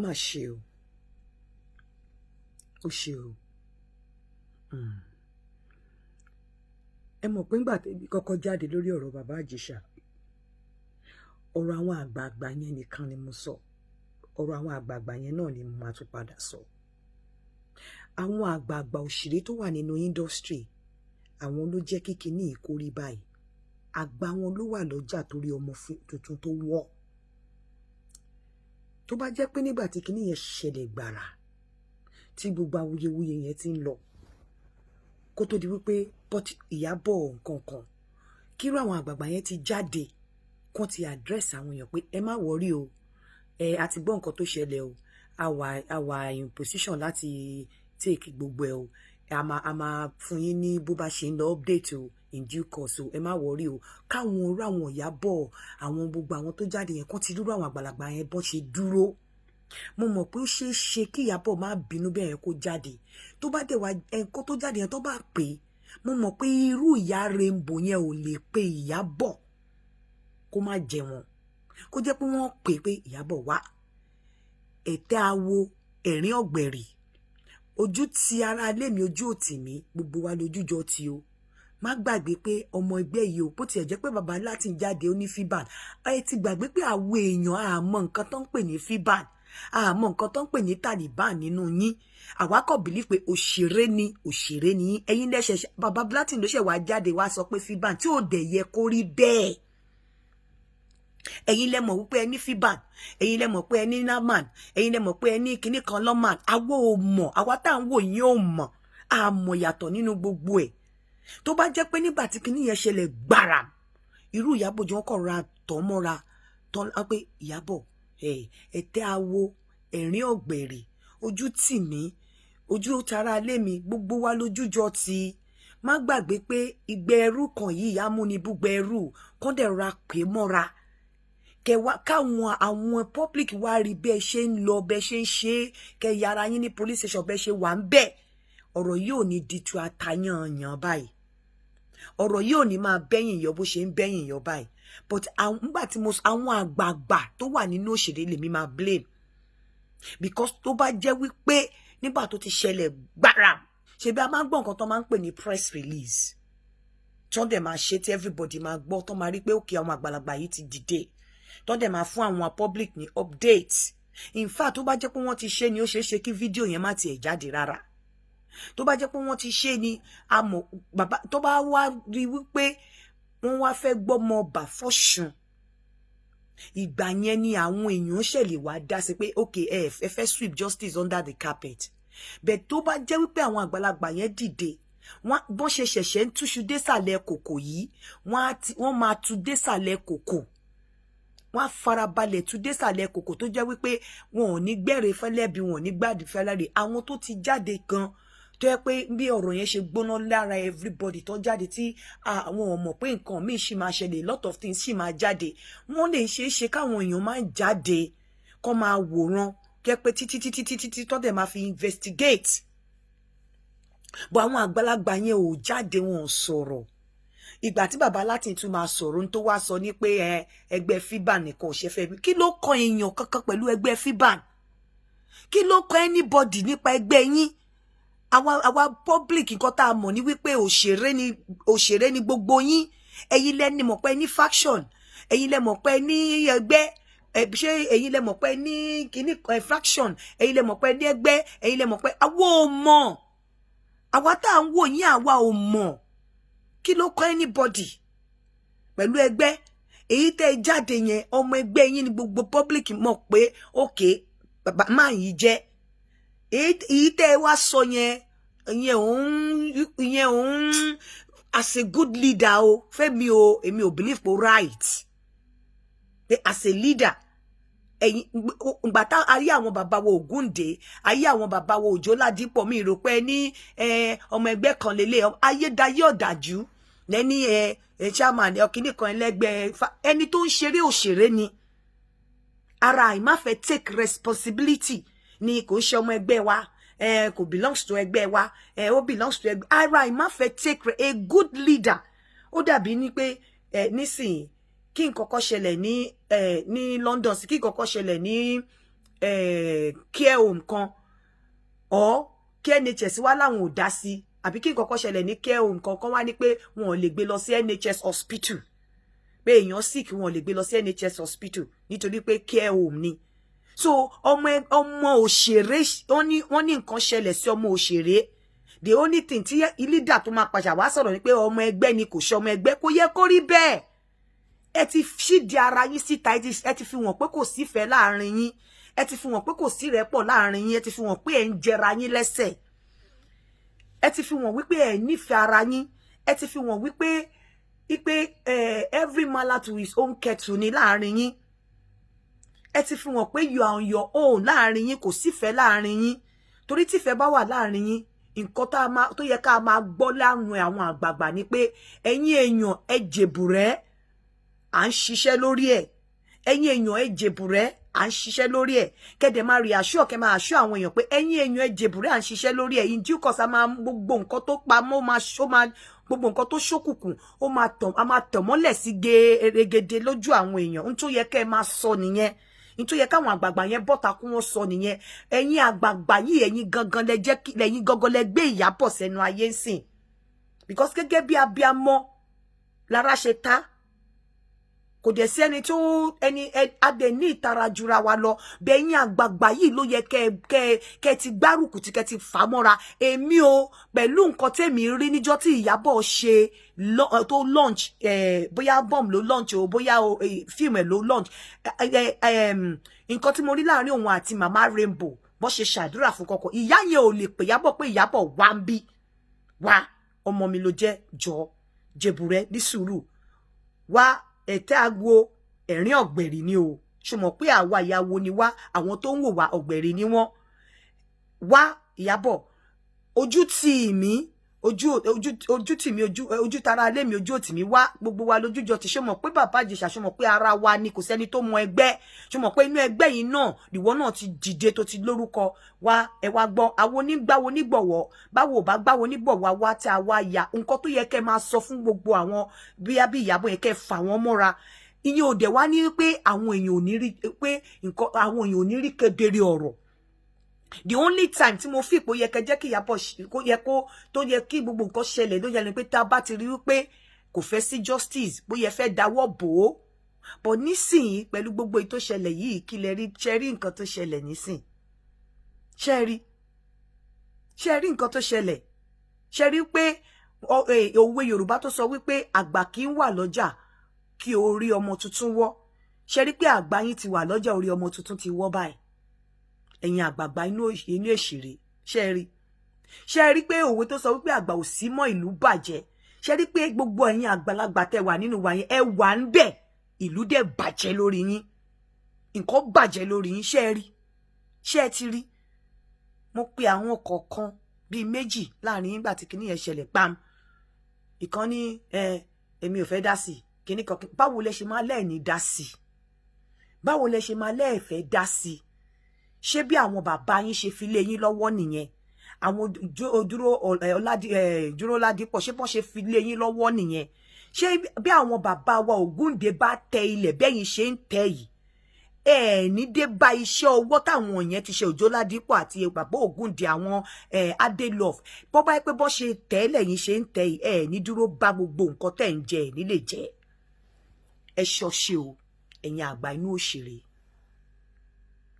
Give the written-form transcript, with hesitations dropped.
mà ṣe o. Ó ṣe o. Ẹ mọ̀ pé ńgbà tẹ́mi kọ́kọ́ jáde lórí ọ̀rọ̀ bàbá Ìjẹ̀ṣà, ọ̀rọ̀ àwọn àgbààgbà yẹn nìkan ni mo sọ. Ọ̀rọ̀ àwọn àgbààgbà yẹn náà ni mo máa tún padà sọ. Àwọn àgbààgbà òṣèré tó wà nínú industry, àwọn ló jẹ́ kí kinní ìkórí báyìí. Àgbà wọn ló wà lọ́jà torí ọmọ tuntun tó wọ́. Tó bá jẹ́ pé nígbà tí kinní yẹn ṣẹlẹ̀ gbàrà, tí gbogbo awuyewuye yẹn ti ń lọ, kó tó di wípé Ìyábọ̀ nǹkan kan, kírú àwọn àgbààgbà yẹn ti jáde, kán ti address àwọn èèyàn pé ẹ má worry o, a ti gbọ́ nǹkan tó ṣẹlẹ̀ o, a wà in position láti take gbogbo ẹ o, a máa fún yín ní bó bá ṣe ń lọ update o in due course o, ẹ má worry o. Káwọn orú àwọn Ìyábọ̀, àwọn gbogbo àwọn tó jáde yẹn kán ti dúró àwọn àgbàlagbà yẹn bọ́ ṣe dúró. Mo mọ̀ pé ó ṣeé ṣe kí Ìyábọ̀ má bínú bẹ́ẹ̀ yẹn kó jáde. Tó bá dẹ̀ wá ẹ̀kọ́ tó jáde yẹn tó bá pè é, mo mọ̀ pé irú ìyá Rainbow yẹn ò lè pe Ìyábọ̀ kó má jẹ wọn. Kó jẹ́ pé wọ́n pè pé Ìyábọ̀ wá. Ẹ̀tẹ́ awo ẹ̀rín ọ̀gbẹ̀rì. Ojú ti ara ilé mi, ojú òtì mi, gbogbo wa lójújọ ti o. Má gbàgbé pé ọmọ ẹgbẹ́ yìí o, bó tiẹ̀ jẹ́ pé bàbá láti jáde ó ní fíbàn. Ẹ ti gbàgbé pé àwọn èèyàn àmọ́ nǹkan tó ń pè ní fíbàn. Àmọ́ nǹkan tó ń pè ní Taliban nínú yín. Àwa kò believe pé òṣèré ni yín. Ẹ̀yin lẹ́sẹ̀ bàbá Latin ló ṣẹ̀ wá jáde wá sọ pé fíbàn tí ò dẹ̀ yẹ kó rí bẹ́ẹ̀. Ẹ̀yin lẹ mọ̀ wípé ẹ ní fíbàn, ẹ̀yin lẹ mọ̀ pé ẹ ní naman, ẹ̀yin lẹ mọ̀ pé ẹ ní kinní kan lọ́màn. Àwa ò mọ̀, àwa tá à ń wò yín ò mọ̀. A mọ̀ yàtọ̀ nínú gbogbo ẹ̀. Tó bá jẹ́ pé nígbà tí kinní yẹn ṣẹlẹ̀ gbàrà, irú Ìyábọ̀ jọ kọ̀ ra tọ́ mọ́ra tán pé Ìyábọ̀ ẹ̀tẹ́ awo ẹ̀rín ọ̀gbẹ̀rì, ojú tì mí, ojú tara lé mi, gbogbo wa lójújọ ti. Má gbàgbé pé ìgbẹ́ ẹrú kan yìí amúnibúgbẹ́ ẹrú kán dẹ̀ ra pé mọ́ra. Káwọn àwọn public wá rí bẹ́ẹ̀ ṣe ń lọ, bẹ́ẹ̀ ṣe ń ṣe, kẹ yára yín ní police station bẹ́ẹ̀ ṣe wà ń bẹ̀. Ọ̀rọ̀ yìí ò ní di tu àtàyànyàn báyìí. Ọ̀rọ̀ yìí ò ní máa bẹ́yìn yọ bó ṣe ń bẹ́yìn yọ báyìí. But nígbà tí àwọn àgbààgbà tó wà nínú òṣèré lèmi máa blame. Because tó bá jẹ́ wípé nígbà tó ti ṣẹlẹ̀ gbàrà, ṣebí a máa ń gbọ́ nǹkan tó máa ń pè ní press release. Tí wọ́n dẹ̀ máa ṣe tí everybody máa gbọ́, tó máa rí pé òkè àwọn àgbàlagbà yìí ti dìde. Tó dẹ̀ máa fún àwọn public ní update. In fact, tó bá jẹ́ pé wọ́n ti ṣe ni ó ṣeé ṣe kí fídíò yẹn má tiẹ̀ jáde rárá. Tó bá jẹ́ pé wọ́n ti ṣe ni àmọ́ bàbá tó bá wá rí wípé wọ́n wá fẹ́ gbọ́mọ ọba fọ́ṣun, ìgbà yẹn ni àwọn èèyàn ṣẹlẹ̀ wá dá sí pé okay ẹ fẹ́ sweep justice under the carpet. But tó bá jẹ́ wípé àwọn àgbàlagbà yẹn dìde, wọ́n ṣe ṣẹ̀ṣẹ̀ ń túṣu désàlẹ̀ kòkò yìí, wọ́n máa tú désàlẹ̀ kòkò. Wọ́n farabalẹ̀ tú désàlẹ̀ kòkò tó jẹ́ wípé wọn ò ní gbẹ̀rẹ̀ fẹ́lẹ́bí, wọn ò ní gbàdí fẹ́lẹ́rẹ̀. Àwọn tó ti jáde gan tó yẹ pé bí ọ̀rọ̀ yẹn ṣe gbóná lára everybody tó jáde tí àwọn ò mọ̀ pé nǹkan míì ṣì máa ṣẹlẹ̀, lot of things ṣì máa jáde. Wọ́n lè ṣe é ṣe káwọn èèyàn máa jáde kó máa wòran kẹ́ pé títí tó dẹ̀ máa fi investigate. But àwọn àgbàlagbà yẹn ò jáde, wọn ò sọ̀rọ̀. Ìgbà tí bàbá Latin tún máa sọ̀rọ̀ tó wá sọ ní pé ẹgbẹ́ fíbàn nìkan ò ṣe fẹ́ bí. Kí ló kan èèyàn kankan pẹ̀lú ẹgbẹ́ fíbàn? Kí ló kan anybody nípa ẹgbẹ́ yín? Àwa public nǹkan tá a mọ̀ ní wípé òṣèré ni gbogbo yín. Ẹ̀yin lẹ ní mọ̀ pé ní faction, ẹ̀yin lẹ mọ̀ pé ní ẹgbẹ́, ṣé ẹ̀yin lẹ mọ̀ pé ní kíní fraction, ẹ̀yin lẹ mọ̀ pé ní ẹgbẹ́, ẹ̀yin lẹ mọ̀ pé àwa ò mọ̀. Àwa tá à ń wò yín àwa ò mọ̀. Kí ló kọ́ anybody pẹ̀lú ẹgbẹ́? Èyí tẹ́ jáde yẹn ọmọ ẹgbẹ́ yín ni gbogbo public mọ̀ pé okay bàbá máa yìí jẹ́. Èyí tẹ́ wá sọ yẹn òun as a good leader o fẹ́mi o, èmi ò believe pé right. As a leader ẹ̀yin ìgbà tá ayé àwọn bàbá wo Ògúndé, ayé àwọn bàbá wo Òjó Ládìpọ̀, mi rò pé ní ọmọ ẹgbẹ́ kan lélẹ̀ ayédáyé ọ̀dájú lẹ́ni chairman ọkìnní kan ẹlẹ́gbẹ́ ẹni tó ń ṣeré òṣèré ni. Ara àìmáfẹ́ take responsibility ni kò ń ṣe ọmọ ẹgbẹ́ wa, kò belongs to ẹgbẹ́ wa, ó belongs to ẹgbẹ́. Ara àìmáfẹ́ take a good leader. Ó dàbí ní pé nísìnyí kí nǹkan kan ṣẹlẹ̀ ní London, sí kí nǹkan kan ṣẹlẹ̀ ní care home kan or care NHS wá láwọn ò dá sí àbí kí nǹkan kan ṣẹlẹ̀ ní care home kankan wá ní pé wọn ò lè gbé lọ sí NHS hospital pé èèyàn sick wọn ò lè gbé lọ sí NHS hospital nítorí pé care home ni so ọmọ òṣèré wọ́n ní nǹkan ṣẹlẹ̀ sí ọmọ òṣèré the only thing tí leader tó máa pàṣà wá sọ̀rọ̀ ni pé ọmọ ẹgbẹ́ ni kò ṣe ọmọ ẹgbẹ́ kò yẹ kó rí bẹ́ẹ̀ ẹ ti ṣídi ara yín síta ẹ ti fi wọ́n pé kò sífẹ̀ẹ́ láàrin yín ẹ ti fi wọ́n pé kò sí rẹ́pọ̀ láàrin yín ẹ ti fi wọ́n pé ẹ ń jẹra yín lẹ́sẹ̀ ẹ ti fi wọ́n wípé ẹ nífẹ̀ẹ́ ara yín ẹ ti fi wọ́n wípé every mala to his own kettle ni láàrin yín ẹ ti fi wọ́n pé you are on your own láàrin yín kò sífẹ̀ẹ́ láàrin yín torí tífẹ̀ẹ́ bá wà láàrin yín nǹkan tó yẹ ká máa gbọ́ lánàá àwọn àgbààgbà ni pé ẹ̀yin èèyàn ẹ jèbùrẹ́ à ń ṣiṣẹ́ lórí ẹ̀ ẹ̀yin èèyàn ẹ jèbùrẹ́ à ń ṣiṣẹ́ lórí ẹ̀ kẹ́dẹ̀ máa rí àṣọ kẹ́ máa àṣọ àwọn èèyàn pé ẹ̀yin èèyàn ẹ jèbùrẹ́ à ń ṣiṣẹ́ lórí ẹ̀ in due course a máa gbogbo nǹkan tó pamọ́ gbogbo nǹkan tó ṣókùnkùn a máa tàn mọ́lẹ̀ sí gẹ́rẹ́gẹ́dẹ́ lójú àwọn èèyàn n tó yẹ kẹ́ máa sọ nìyẹn n tó yẹ káwọn àgbààgbà yẹn bọ́ta kún wọn sọ nìyẹn ẹ̀yin àgbààgbà yìí ẹ̀yin gangan lẹ gbé Ìyábọ̀ sẹ́nu ayé ń sìn because gẹ́gẹ́ bí abiyamọ lára ṣe ta kò dẹ̀ sí ẹni tó adẹ̀ ní ìtara jura wa lọ bẹ́yìn àgbààgbà yìí ló yẹ kẹ́ ti gbárùkù tí kẹ́ ti fà mọ́ra èmi o pẹ̀lú nǹkan tèmi rí níjọ́ tí Ìyábọ̀ ṣe tó launch bóyá bomb ló launch o bóyá fíìmù ẹ̀ ló launch nǹkan tí mo rí láàrin òun àti màmá Rainbow bó ṣe ṣàdúrà fún kọkọ ìyá yẹn ò lè pè Ìyábọ̀ pé Ìyábọ̀ wá ń bí wá ọmọ mi ló jẹ́ jọ jẹbùrẹ́ ní sùúrù wá ẹ̀tẹ́ agbo ẹ̀rín ọ̀gbẹ̀rì ni o ṣùgbọ́n pé àwa ìyàwó ni wá àwọn tó ń wò wá ọ̀gbẹ̀rì ni wọ́n wá Ìyábọ̀ ojú tì mí ojú tara lé mi ojú òtì mi wá gbogbo wa lójújọ ti ṣe mọ̀ pé bàbá Ìjẹ̀ṣà ṣe mọ̀ pé ara wa ni kò sẹ́ni tó mọ ẹgbẹ́ ṣe mọ̀ pé inú ẹgbẹ́ yìí náà ìwọ náà ti dìde tó ti lórúkọ wá ẹ wá gbọ́ àwọn onígbàwo nígbọ̀wọ́ báwo bá gbàwo nígbọ̀wọ́ wá tí a wá ya nǹkan tó yẹ kẹ́ máa sọ fún gbogbo àwọn bí Ìyábọ̀ yẹn kẹ́ fà wọ́n mọ́ra ìyẹn ò dẹ̀ wá ní pé àwọn èèyàn ò ní rí pé nǹkan àwọn èèyàn ò ní rí kedere ọ̀rọ̀ the only time tí mo fi pé ó yẹ kẹ́ jẹ́ kí Ìyábọ̀ tó yẹ kí gbogbo nǹkan ṣẹlẹ̀ ló yẹ ni pé tá a bá ti rí wípé kò fẹ́ sí justice bóyá fẹ́ dáwọ́ bò ó but nísìnyí pẹ̀lú gbogbo èyí tó ṣẹlẹ̀ yìí kí lẹ rí ṣe rí nǹkan tó ṣẹlẹ̀ nísìn ṣe rí nǹkan tó ṣẹlẹ̀ ṣe rí pé òwe Yorùbá tó sọ wípé àgbà kì í wà lọ́jà kí orí ọmọ tuntun wọ́ ṣe rí pé àgbà yín ti wà lọ́jà orí ọmọ tuntun ti wọ́ báyìí ẹ̀yin àgbààgbà inú èṣèré ṣe rí pé òwe tó sọ wípé àgbà ò sí mọ́ ìlú bàjẹ́ ṣe rí pé gbogbo ẹ̀yin àgbàlagbà tẹ́ wà nínú wa yẹn ẹ wà ń bẹ̀ ìlú dẹ̀ bàjẹ́ lórí yín nǹkan bàjẹ́ lórí yín ṣe ti rí mo pe àwọn kọ̀ọ̀kan bíi méjì láàrin nígbà tí kinní yẹn ṣẹlẹ̀ pam ìkan ní èmi ò fẹ́ dá sí kinní kan báwo lẹ ṣe máa lẹ́ẹ̀ní dá sí báwo lẹ ṣe máa lẹ́ẹ̀fẹ́ dá sí ṣé bí àwọn bàbá yín ṣe fi lé yín lọ́wọ́ nìyẹn àwọn dúró ládìpọ̀ ṣé bọ́n ṣe fi lé yín lọ́wọ́ nìyẹn ṣé bí àwọn bàbá wa Ògúndé bá tẹ ilẹ̀ bẹ́yìn ṣe ń tẹ yìí ní dé bá iṣẹ́ ọwọ́ táwọn yẹn ti ṣe Òjó Ládìpọ̀ àti bàbá Ògúndé àwọn Adelove bọ́ bá pé bọ́ ṣe tẹ́ lẹ́yìn ṣe ń tẹ yìí ní dúró bá gbogbo nǹkan tẹ̀ ń jẹ nílé jẹ ẹ ṣọṣe o ẹ̀yin àgbà inú òṣèré.